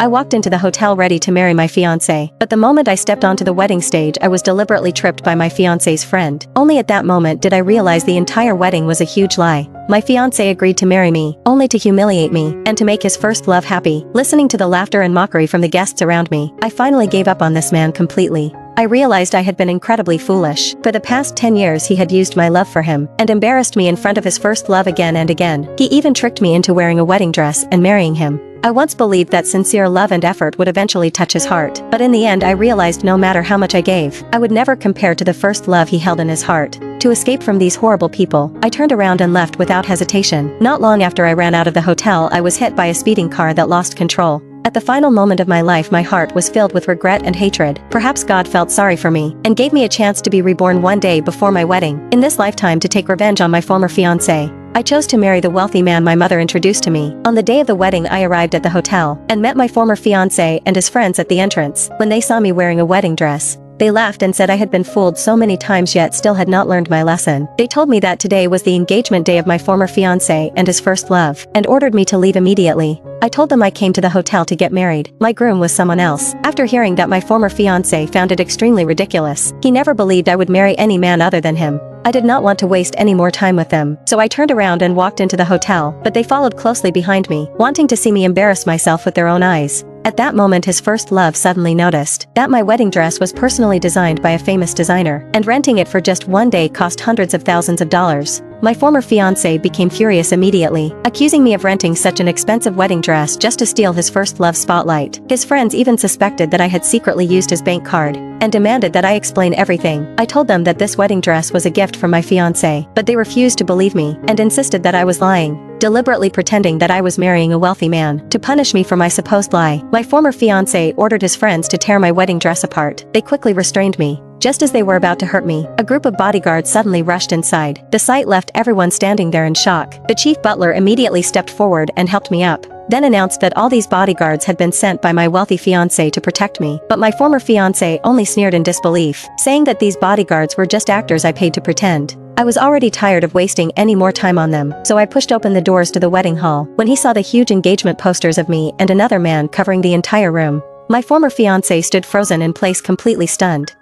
I walked into the hotel ready to marry my fiancé, but the moment I stepped onto the wedding stage I was deliberately tripped by my fiancé's friend. Only at that moment did I realize the entire wedding was a huge lie. My fiancé agreed to marry me, only to humiliate me, and to make his first love happy. Listening to the laughter and mockery from the guests around me, I finally gave up on this man completely. I realized I had been incredibly foolish. For the past 10 years he had used my love for him, and embarrassed me in front of his first love again and again. He even tricked me into wearing a wedding dress and marrying him. I once believed that sincere love and effort would eventually touch his heart, but in the end I realized no matter how much I gave, I would never compare to the first love he held in his heart. To escape from these horrible people, I turned around and left without hesitation. Not long after I ran out of the hotel I was hit by a speeding car that lost control. At the final moment of my life my heart was filled with regret and hatred. Perhaps God felt sorry for me, and gave me a chance to be reborn one day before my wedding, in this lifetime to take revenge on my former fiancé. I chose to marry the wealthy man my mother introduced to me. On the day of the wedding I arrived at the hotel, and met my former fiancé and his friends at the entrance. When they saw me wearing a wedding dress, they laughed and said I had been fooled so many times yet still had not learned my lesson. They told me that today was the engagement day of my former fiancé and his first love, and ordered me to leave immediately. I told them I came to the hotel to get married. My groom was someone else. After hearing that my former fiancé found it extremely ridiculous. He never believed I would marry any man other than him. I did not want to waste any more time with them, so I turned around and walked into the hotel, but they followed closely behind me, wanting to see me embarrass myself with their own eyes. At that moment his first love suddenly noticed that my wedding dress was personally designed by a famous designer, and renting it for just one day cost hundreds of thousands of dollars. My former fiancé became furious immediately, accusing me of renting such an expensive wedding dress just to steal his first love spotlight. His friends even suspected that I had secretly used his bank card, and demanded that I explain everything. I told them that this wedding dress was a gift from my fiancé, but they refused to believe me, and insisted that I was lying, deliberately pretending that I was marrying a wealthy man. To punish me for my supposed lie, my former fiancé ordered his friends to tear my wedding dress apart. They quickly restrained me. Just as they were about to hurt me, a group of bodyguards suddenly rushed inside. The sight left everyone standing there in shock. The chief butler immediately stepped forward and helped me up, then announced that all these bodyguards had been sent by my wealthy fiancé to protect me. But my former fiancé only sneered in disbelief, saying that these bodyguards were just actors I paid to pretend. I was already tired of wasting any more time on them, so I pushed open the doors to the wedding hall. When he saw the huge engagement posters of me and another man covering the entire room, my former fiancé stood frozen in place, completely stunned.